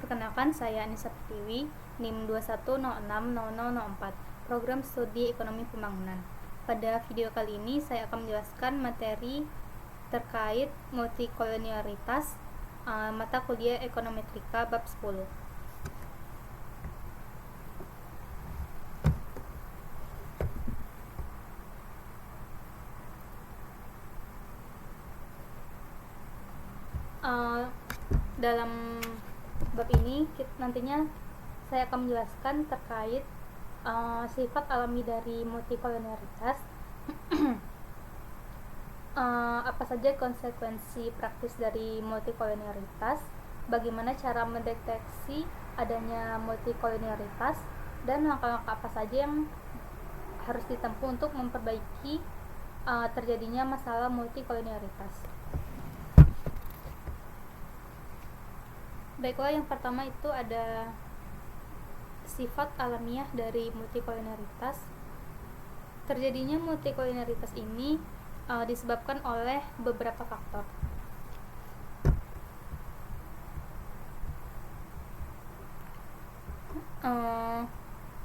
Perkenalkan, saya Anissa Pertiwi, NIM 21060004, Program Studi Ekonomi Pembangunan. Pada video kali ini, saya akan menjelaskan materi terkait multikolonialitas, mata kuliah Ekonometrika bab 10. Dalam bab ini nantinya saya akan menjelaskan terkait sifat alami dari multikolonialitas, apa saja konsekuensi praktis dari multikolonialitas, bagaimana cara mendeteksi adanya multikolonialitas, dan langkah-langkah apa saja yang harus ditempuh untuk memperbaiki terjadinya masalah multikolonialitas. Baiklah, yang pertama itu ada sifat alamiah dari multikolonialitas. Terjadinya multikolonialitas ini disebabkan oleh beberapa faktor.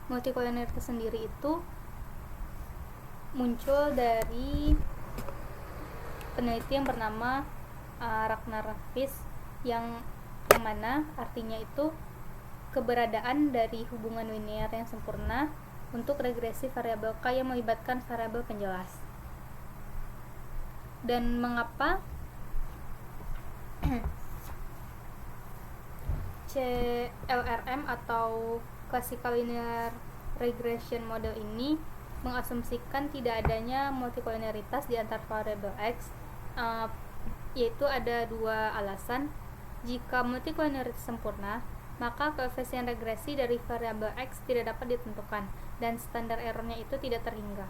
Multikolonialitas sendiri itu muncul dari peneliti yang bernama Ragnar Raffis, yang mana artinya itu keberadaan dari hubungan linear yang sempurna untuk regresi variabel K yang melibatkan variabel penjelas. Dan mengapa CLRM atau Classical Linear Regression Model ini mengasumsikan tidak adanya multikolonialitas di antara variabel X, yaitu ada dua alasan. Jika multikolonialitas sempurna, maka koefisien regresi dari variabel X tidak dapat ditentukan dan standar errornya itu tidak terhingga.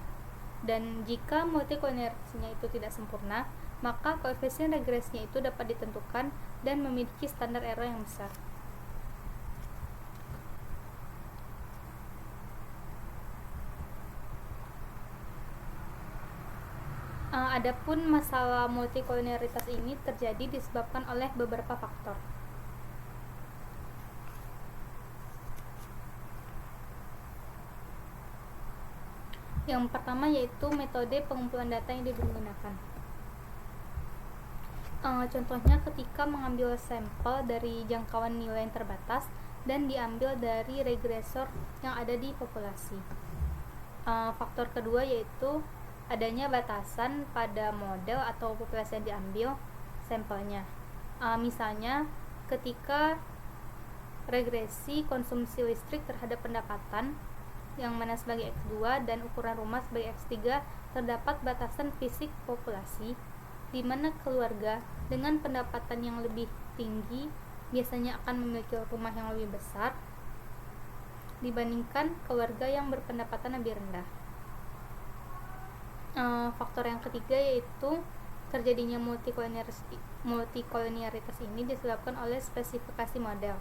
Dan jika multikolonialitasnya itu tidak sempurna, maka koefisien regresinya itu dapat ditentukan dan memiliki standar error yang besar. Adapun masalah multikolonialitas ini terjadi disebabkan oleh beberapa faktor. Yang pertama yaitu metode pengumpulan data yang digunakan. Contohnya ketika mengambil sampel dari jangkauan nilai yang terbatas dan diambil dari regresor yang ada di populasi. Faktor kedua yaitu adanya batasan pada model atau populasi yang diambil sampelnya. Misalnya ketika regresi konsumsi listrik terhadap pendapatan yang mana sebagai X2 dan ukuran rumah sebagai X3, terdapat batasan fisik populasi di mana keluarga dengan pendapatan yang lebih tinggi biasanya akan memiliki rumah yang lebih besar dibandingkan keluarga yang berpendapatan lebih rendah. Faktor yang ketiga yaitu terjadinya multikolonialitas ini disebabkan oleh spesifikasi model,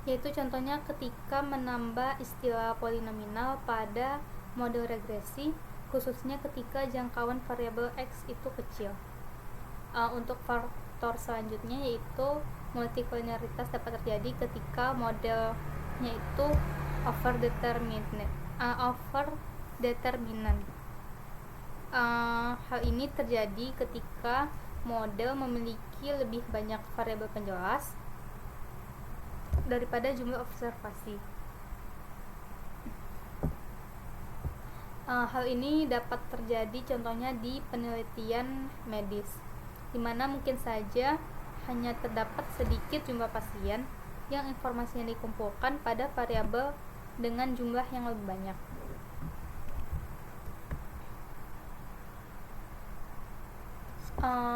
yaitu contohnya ketika menambah istilah polinominal pada model regresi, khususnya ketika jangkauan variabel X itu kecil. Untuk faktor selanjutnya yaitu multikolonialitas dapat terjadi ketika modelnya itu overdeterminan. Hal ini terjadi ketika model memiliki lebih banyak variabel penjelas daripada jumlah observasi. Hal ini dapat terjadi contohnya di penelitian medis, di mana mungkin saja hanya terdapat sedikit jumlah pasien yang informasinya dikumpulkan pada variabel dengan jumlah yang lebih banyak.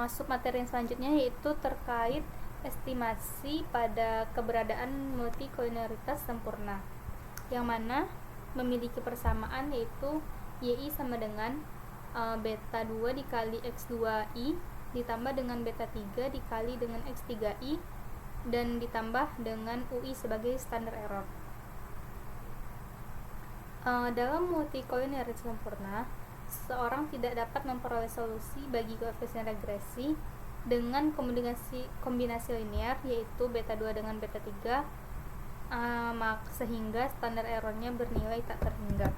Submateri yang selanjutnya yaitu terkait estimasi pada keberadaan multikolonialitas sempurna, yang mana memiliki persamaan yaitu YI sama dengan beta 2 dikali X2I ditambah dengan beta 3 dikali dengan X3I dan ditambah dengan UI sebagai standar error. Dalam multikolonialitas sempurna, seseorang tidak dapat memperoleh solusi bagi koefisien regresi dengan kombinasi linear, yaitu beta 2 dengan beta 3, sehingga standar errornya bernilai tak terhingga.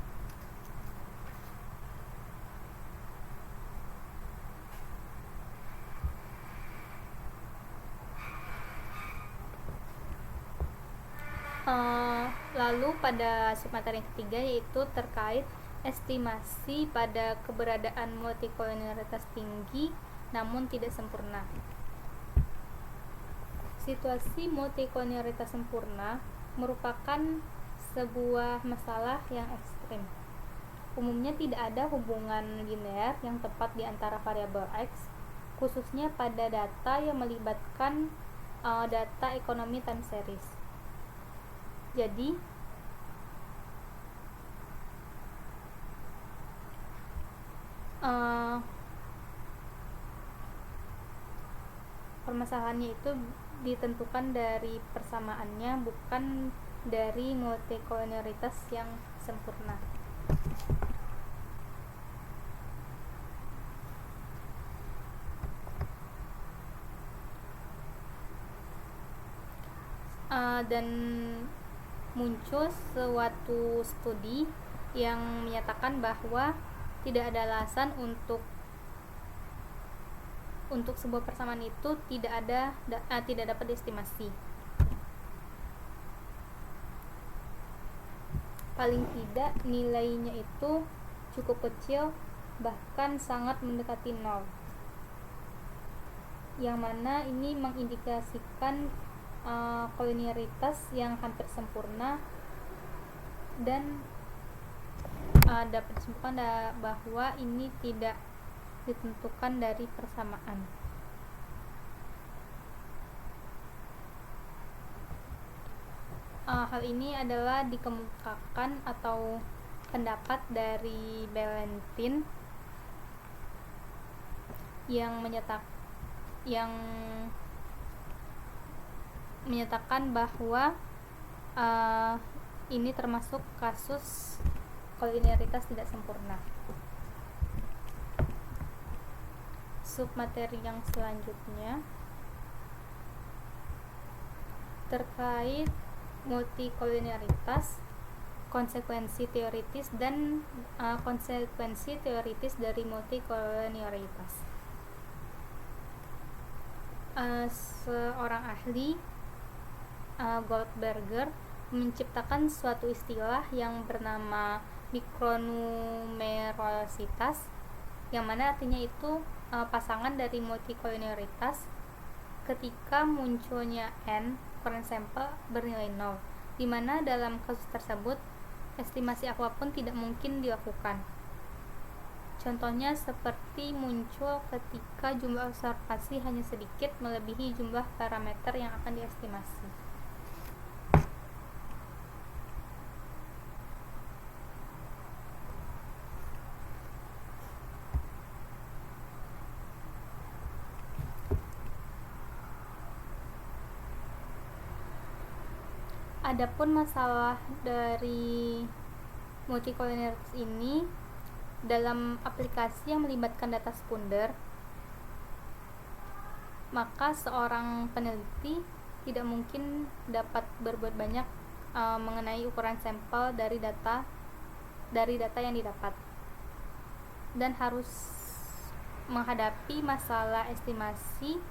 Lalu pada submateri yang ketiga, yaitu terkait estimasi pada keberadaan multikolonialitas tinggi namun tidak sempurna. Situasi multikolonialitas sempurna merupakan sebuah masalah yang ekstrim. Umumnya tidak ada hubungan linear yang tepat di antara variabel X, khususnya pada data yang melibatkan data ekonomi time series. Jadi, permasalahannya itu ditentukan dari persamaannya, bukan dari multikolonialitas yang sempurna. Dan muncul suatu studi yang menyatakan bahwa tidak ada alasan untuk sebuah persamaan itu tidak dapat diestimasi. Paling tidak nilainya itu cukup kecil, bahkan sangat mendekati nol, yang mana ini mengindikasikan kolonialitas yang hampir sempurna, dan dapat disimpulkan bahwa ini tidak ditentukan dari persamaan. Hal ini adalah dikemukakan atau pendapat dari Balentin yang menyatakan bahwa ini termasuk kasus kolonialitas tidak sempurna. Submateri yang selanjutnya terkait multikolonialitas, konsekuensi teoritis dan konsekuensi teoritis dari multikolonialitas. Seorang ahli, Goldberger, menciptakan suatu istilah yang bernama mikronumerositas, yang mana artinya itu pasangan dari multikolonialitas ketika munculnya n ukuran sampel bernilai 0, di mana dalam kasus tersebut estimasi apapun tidak mungkin dilakukan. Contohnya seperti muncul ketika jumlah observasi hanya sedikit melebihi jumlah parameter yang akan diestimasi. Adapun masalah dari multikolonialitas ini dalam aplikasi yang melibatkan data sekunder, maka seorang peneliti tidak mungkin dapat berbuat banyak mengenai ukuran sampel dari data yang didapat, dan harus menghadapi masalah estimasi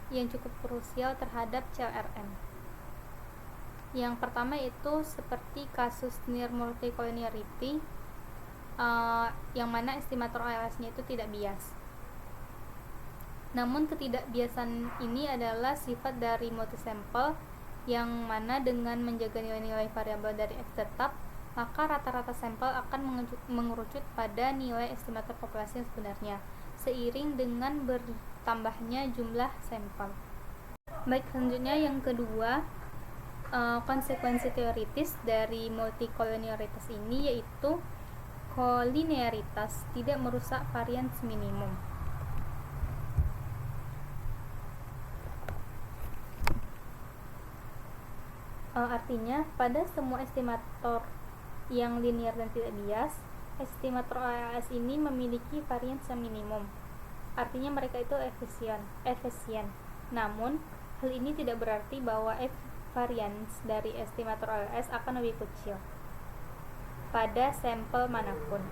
yang cukup krusial terhadap CLRN. Yang pertama itu seperti kasus near multicollinearity, yang mana estimator OLS-nya itu tidak bias. Namun ketidakbiasan ini adalah sifat dari multisample, yang mana dengan menjaga nilai-nilai variabel dari X tetap, maka rata-rata sampel akan mengerucut pada nilai estimator populasi yang sebenarnya, seiring dengan bertambahnya jumlah sampel. Baik, selanjutnya yang kedua, konsekuensi teoritis dari multikolonialitas ini yaitu kolinearitas tidak merusak varians minimum. Artinya pada semua estimator yang linear dan tidak bias, estimator OLS ini memiliki varians yang minimum. artinya mereka itu efisien. Namun, hal ini tidak berarti bahwa varians dari estimator OLS akan lebih kecil pada sampel manapun.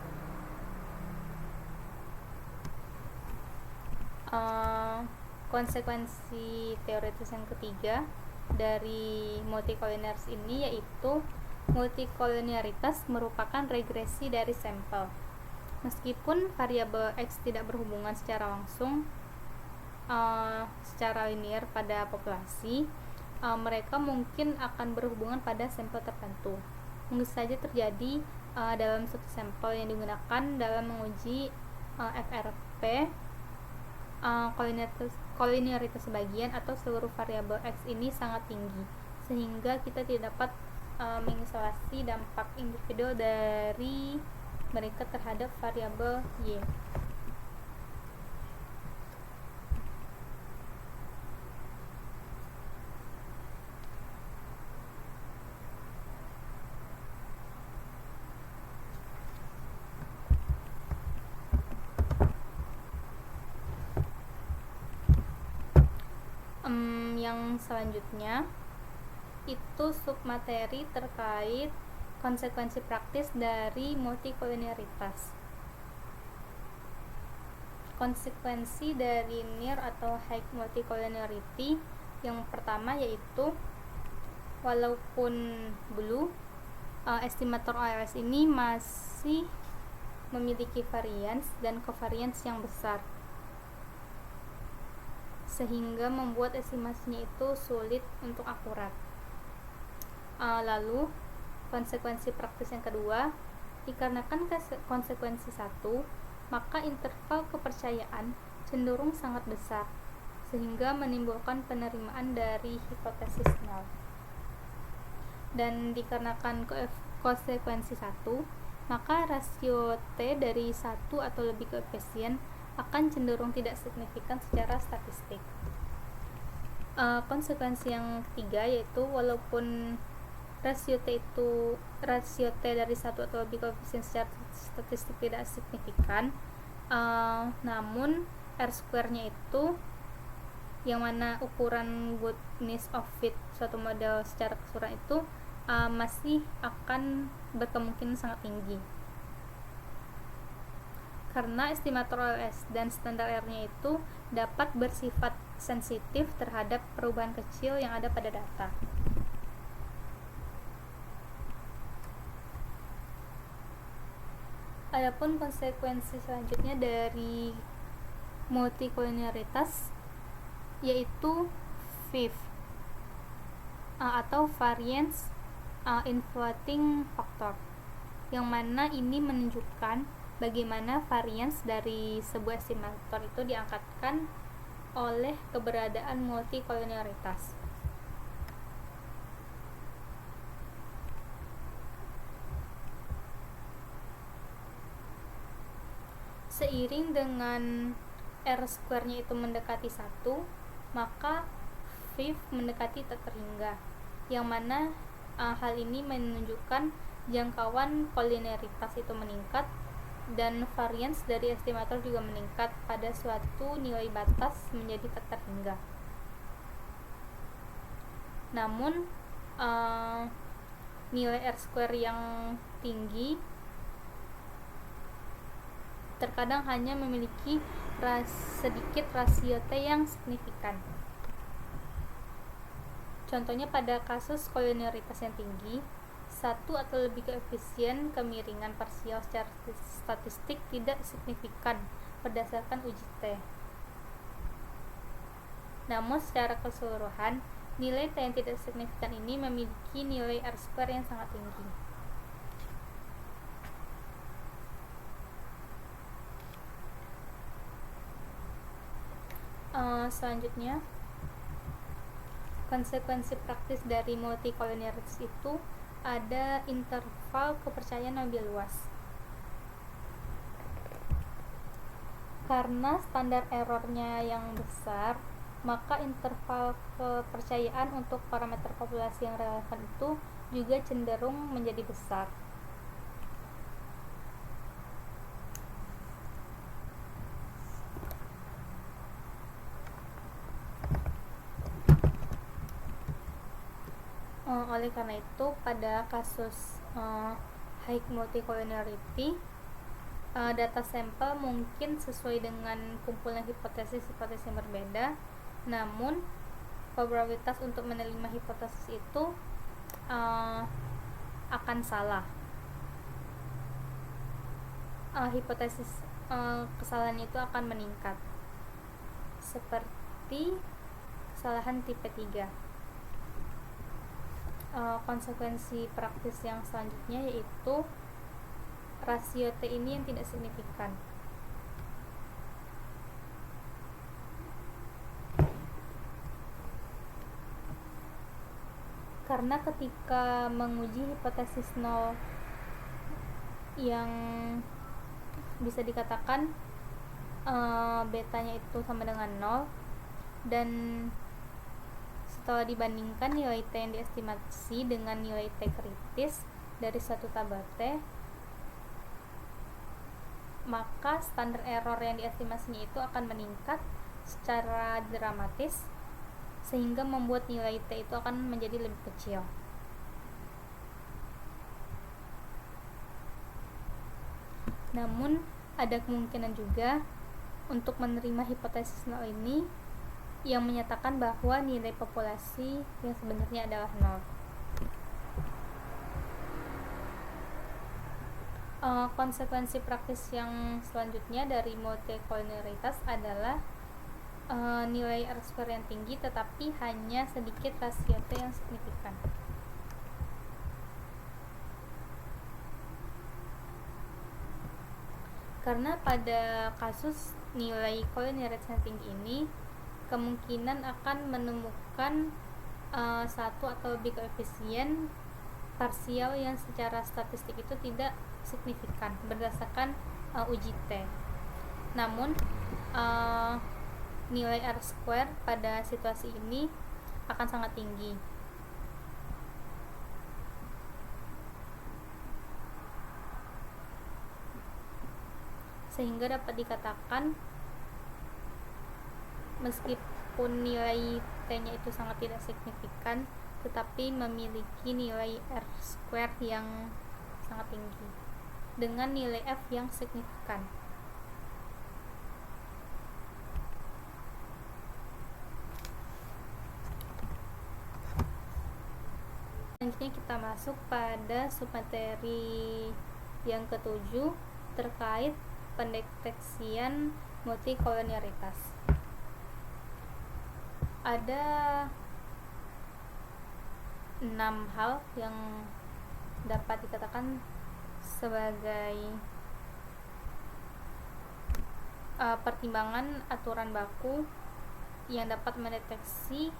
Konsekuensi teoritis yang ketiga dari multicollinears ini yaitu multicollinearitas merupakan regresi dari sampel. Meskipun variabel X tidak berhubungan secara langsung secara linear pada populasi, mereka mungkin akan berhubungan pada sampel tertentu. Mungkin saja terjadi dalam satu sampel yang digunakan dalam menguji FRP. Kolinearitas sebagian atau seluruh variabel X ini sangat tinggi, sehingga kita tidak dapat mengisolasi dampak individu dari mereka terhadap variabel Y. Yang selanjutnya itu submateri terkait konsekuensi praktis dari multicollinearitas. Konsekuensi dari near atau high multicollinearity yang pertama yaitu walaupun blue, estimator OLS ini masih memiliki varians dan covariance yang besar, sehingga membuat estimasinya itu sulit untuk akurat. Lalu konsekuensi praktis yang kedua, dikarenakan konsekuensi satu, maka interval kepercayaan cenderung sangat besar, sehingga menimbulkan penerimaan dari hipotesis nol. Dan dikarenakan konsekuensi satu, maka rasio T dari satu atau lebih koefisien akan cenderung tidak signifikan secara statistik. Konsekuensi yang ketiga yaitu walaupun rasio T dari satu atau lebih koefisien secara statistik tidak signifikan, namun R-square-nya itu yang mana ukuran goodness of fit suatu model secara keseluruhan itu masih akan berkemungkinan sangat tinggi, karena estimator OLS dan standar R-nya itu dapat bersifat sensitif terhadap perubahan kecil yang ada pada data. Adapun konsekuensi selanjutnya dari multicollinearitas yaitu VIF atau variance influencing factor, yang mana ini menunjukkan bagaimana varians dari sebuah estimator itu diangkatkan oleh keberadaan multicollinearitas. Seiring dengan R-square-nya itu mendekati 1, maka VIF mendekati tak terhingga, yang mana hal ini menunjukkan jangkauan collinearitas itu meningkat dan varians dari estimator juga meningkat pada suatu nilai batas menjadi tak terhingga. Namun nilai R-square yang tinggi terkadang hanya memiliki sedikit rasio T yang signifikan. Contohnya pada kasus collinearitas yang tinggi, satu atau lebih koefisien kemiringan parsial secara statistik tidak signifikan berdasarkan uji T. Namun secara keseluruhan, nilai T yang tidak signifikan ini memiliki nilai R-square yang sangat tinggi. Selanjutnya, konsekuensi praktis dari multicollinearitas itu ada interval kepercayaan yang lebih luas. Karena standar errornya yang besar, maka interval kepercayaan untuk parameter populasi yang relevan itu juga cenderung menjadi besar. Oleh karena itu, pada kasus high multicollinearity, data sampel mungkin sesuai dengan kumpulan hipotesis-hipotesis yang berbeda, namun probabilitas untuk menerima hipotesis itu akan salah. Hipotesis kesalahan itu akan meningkat, seperti kesalahan tipe 3. Konsekuensi praktis yang selanjutnya yaitu rasio T ini yang tidak signifikan. Karena ketika menguji hipotesis 0 yang bisa dikatakan betanya itu sama dengan 0, dan setelah dibandingkan nilai T yang diestimasi dengan nilai T kritis dari suatu tabel T, maka standar error yang diestimasinya itu akan meningkat secara dramatis, sehingga membuat nilai T itu akan menjadi lebih kecil. Namun, ada kemungkinan juga untuk menerima hipotesis 0 ini yang menyatakan bahwa nilai populasi yang sebenarnya adalah 0. Konsekuensi praktis yang selanjutnya dari multicollinearitas adalah nilai R-square yang tinggi tetapi hanya sedikit rasio T yang signifikan. Karena pada kasus nilai collinearitas yang tinggi ini, kemungkinan akan menemukan satu atau lebih koefisien parsial yang secara statistik itu tidak signifikan berdasarkan uji T. Namun nilai R-square pada situasi ini akan sangat tinggi. Sehingga dapat dikatakan meskipun nilai T-nya itu sangat tidak signifikan, tetapi memiliki nilai R-square yang sangat tinggi dengan nilai F yang signifikan. Selanjutnya kita masuk pada submateri yang ke-7 terkait pendeteksian multicollinearitas. Ada 6 hal yang dapat dikatakan sebagai pertimbangan aturan baku yang dapat mendeteksi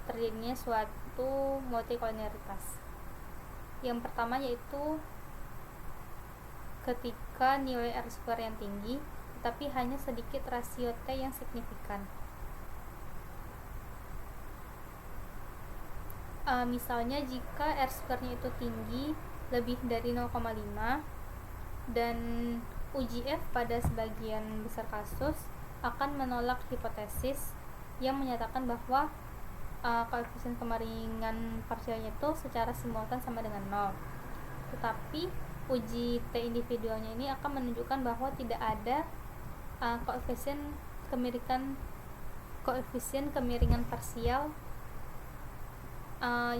terjadinya suatu multicollinearitas. Yang pertama yaitu ketika nilai R-square yang tinggi tetapi hanya sedikit rasio T yang signifikan. Misalnya jika R-square-nya itu tinggi lebih dari 0,5 dan uji F pada sebagian besar kasus akan menolak hipotesis yang menyatakan bahwa koefisien kemiringan parsialnya itu secara simultan sama dengan 0. Tetapi uji T individualnya ini akan menunjukkan bahwa tidak ada koefisien kemiringan parsial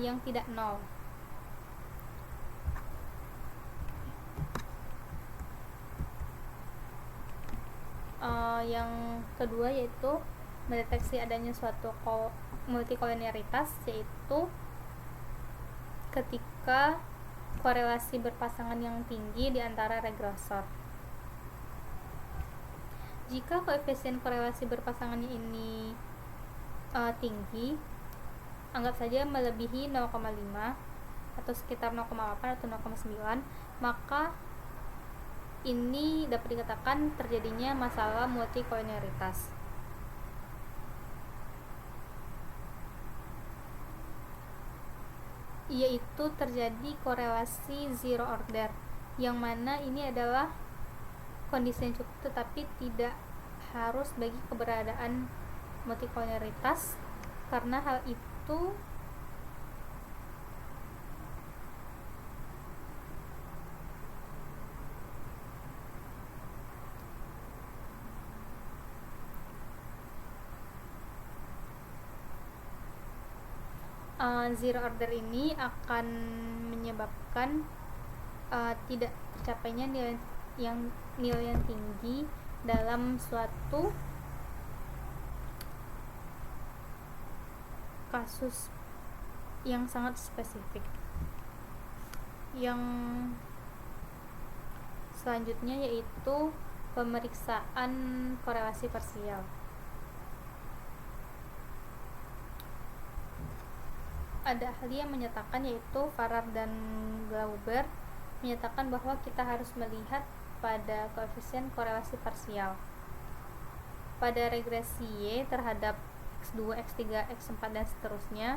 yang tidak 0. Yang kedua yaitu mendeteksi adanya suatu multicollinearitas, yaitu ketika korelasi berpasangan yang tinggi di antara regresor. Jika koefisien korelasi berpasangannya ini tinggi, anggap saja melebihi 0,5 atau sekitar 0,8 atau 0,9, maka ini dapat dikatakan terjadinya masalah multicollinearitas. Yaitu terjadi korelasi zero order, yang mana ini adalah kondisi yang cukup tetapi tidak harus bagi keberadaan multicollinearitas, karena hal itu zero order ini akan menyebabkan tidak tercapainya nilai yang tinggi dalam suatu kasus yang sangat spesifik. Yang selanjutnya yaitu pemeriksaan korelasi parsial. Ada ahli yang menyatakan, yaitu Farrar dan Glauber, menyatakan bahwa kita harus melihat pada koefisien korelasi parsial pada regresi Y terhadap X2, X3, X4 dan seterusnya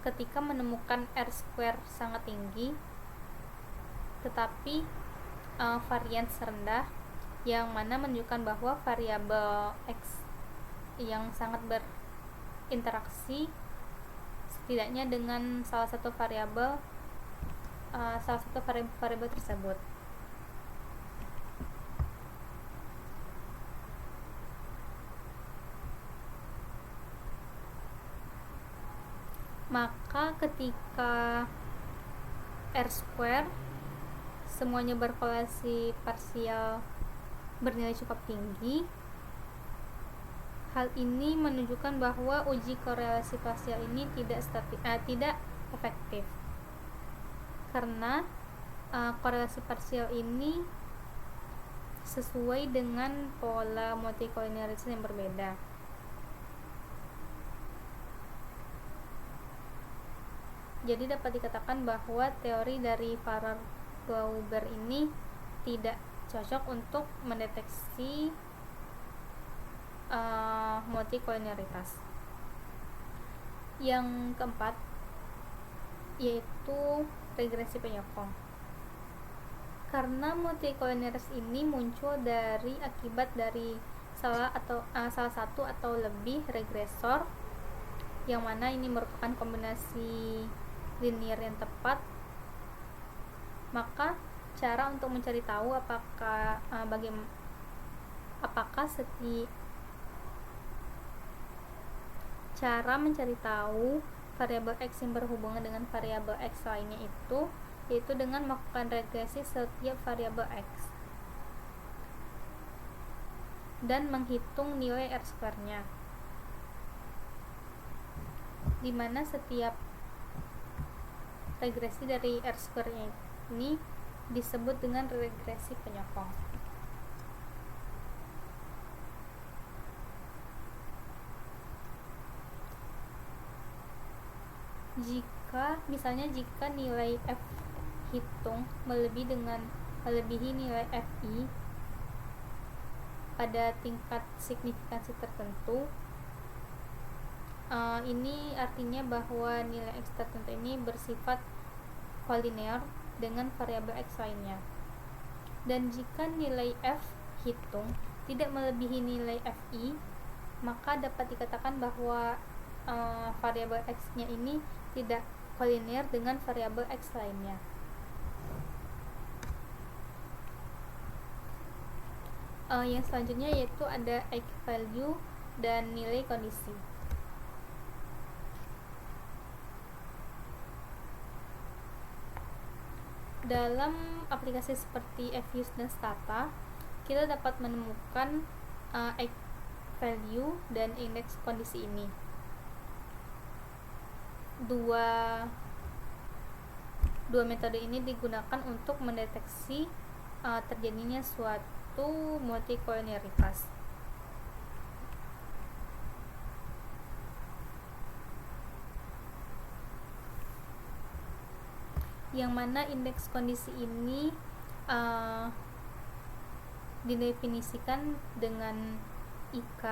ketika menemukan R² sangat tinggi tetapi varians rendah, yang mana menunjukkan bahwa variabel X yang sangat berinteraksi setidaknya dengan salah satu variabel tersebut. Maka ketika R² semuanya berkorelasi parsial bernilai cukup tinggi, hal ini menunjukkan bahwa uji korelasi parsial ini tidak efektif karena korelasi parsial ini sesuai dengan pola multikolinearitas yang berbeda. Jadi dapat dikatakan bahwa teori dari Farrar-Glauber ini tidak cocok untuk mendeteksi multikolinearitas. Yang keempat yaitu regresi penyokong. Karena multikolinearitas ini muncul akibat dari salah satu atau lebih regresor, yang mana ini merupakan kombinasi linear yang tepat, maka cara untuk mencari tahu cara mencari tahu variabel X yang berhubungan dengan variabel X lainnya yaitu dengan melakukan regresi setiap variabel X dan menghitung nilai R²-nya, di mana setiap regresi dari R²-nya ini disebut dengan regresi penyokong. Jika nilai F hitung melebihi nilai Fi pada tingkat signifikansi tertentu, ini artinya bahwa nilai X tertentu ini bersifat kolinear dengan variabel X lainnya. Dan jika nilai F hitung tidak melebihi nilai Fi, maka dapat dikatakan bahwa variabel X-nya ini tidak kolinear dengan variabel X lainnya. Yang selanjutnya yaitu ada eigenvalue dan nilai kondisi. Dalam aplikasi seperti Fuse dan Stata, kita dapat menemukan eigenvalue dan indeks kondisi ini. Dua metode ini digunakan untuk mendeteksi terjadinya suatu multikolinearitas. Yang mana indeks kondisi ini didefinisikan dengan IK,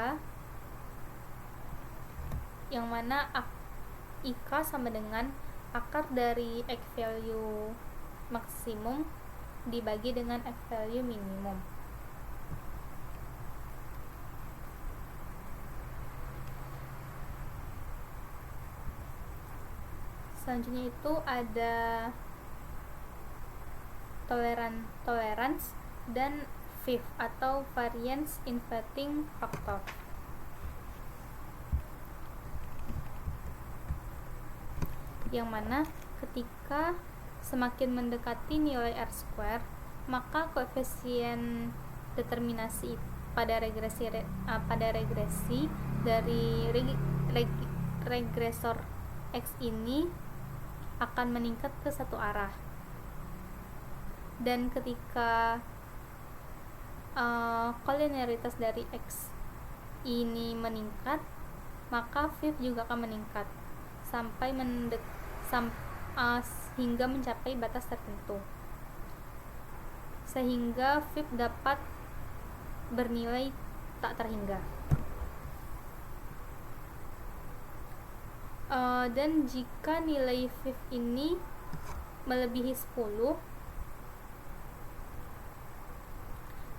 yang mana IK sama dengan akar dari eigenvalue maksimum dibagi dengan eigenvalue minimum. Selanjutnya itu ada tolerance dan VIF atau variance inverting factor. yang mana ketika semakin mendekati nilai R-square, maka koefisien determinasi pada regresi dari regresor X ini akan meningkat ke satu arah. Dan ketika koliniaritas dari X ini meningkat, maka VIF juga akan meningkat hingga mencapai batas tertentu, sehingga VIF dapat bernilai tak terhingga. Dan jika nilai VIF ini melebihi 10,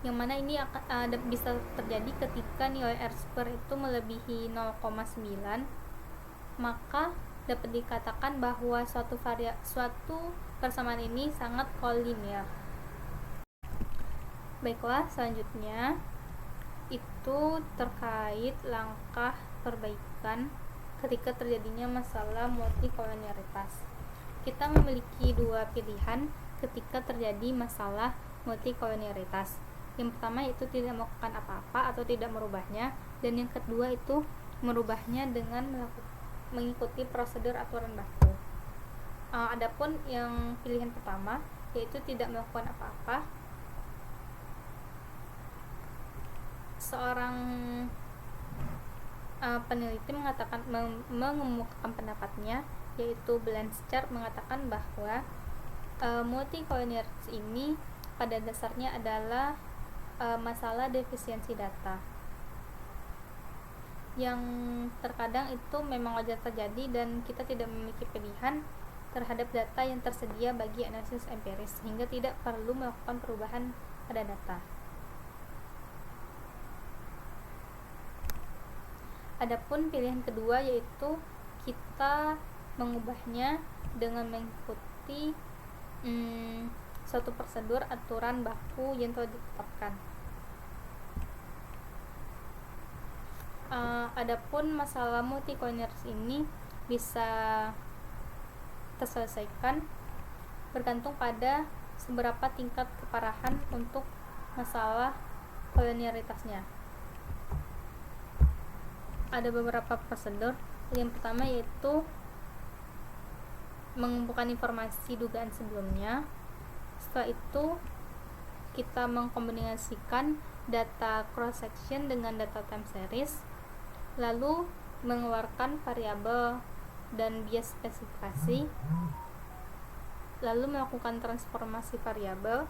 yang mana ini bisa terjadi ketika nilai R-square itu melebihi 0,9, maka dapat dikatakan bahwa suatu persamaan ini sangat kolinier. Baiklah, selanjutnya itu terkait langkah perbaikan ketika terjadinya masalah multikoliniaritas. Kita memiliki dua pilihan ketika terjadi masalah multikoliniaritas. Yang pertama yaitu tidak melakukan apa-apa atau tidak merubahnya, dan yang kedua itu merubahnya dengan mengikuti prosedur aturan baku. Adapun yang pilihan pertama yaitu tidak melakukan apa-apa, seorang peneliti mengemukakan pendapatnya, yaitu Blanchard mengatakan bahwa multikoliniaritas ini pada dasarnya adalah masalah defisiensi data yang terkadang itu memang wajar terjadi, dan kita tidak memiliki pilihan terhadap data yang tersedia bagi analisis empiris, sehingga tidak perlu melakukan perubahan pada data. Adapun pilihan kedua yaitu kita mengubahnya dengan mengikuti suatu prosedur aturan baku yang telah ditetapkan. Adapun masalah multikoliniaritas ini bisa terselesaikan bergantung pada seberapa tingkat keparahan untuk masalah koliniaritasnya. Ada beberapa prosedur. Yang pertama yaitu mengumpulkan informasi dugaan sebelumnya. Setelah itu kita mengkombinasikan data cross section dengan data time series, lalu mengeluarkan variabel dan bias spesifikasi, lalu melakukan transformasi variabel.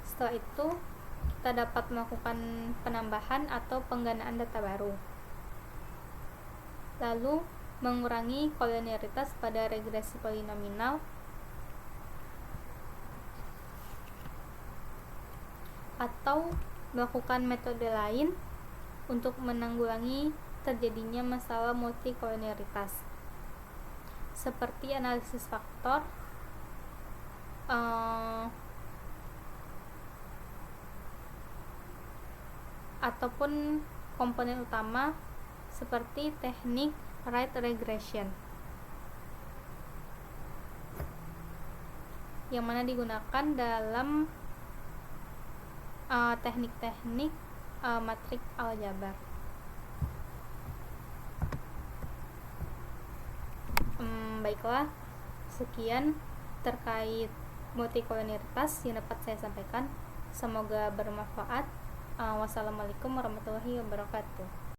Setelah itu kita dapat melakukan penambahan atau pengganaan data baru, lalu mengurangi koliniaritas pada regresi polinominal, atau melakukan metode lain untuk menanggulangi terjadinya masalah multikoliniaritas, seperti analisis faktor, ataupun komponen utama seperti teknik right regression, yang mana digunakan dalam teknik-teknik matrik aljabar. Baiklah, sekian terkait multikoliniaritas yang dapat saya sampaikan. Semoga bermanfaat. Wassalamualaikum warahmatullahi wabarakatuh.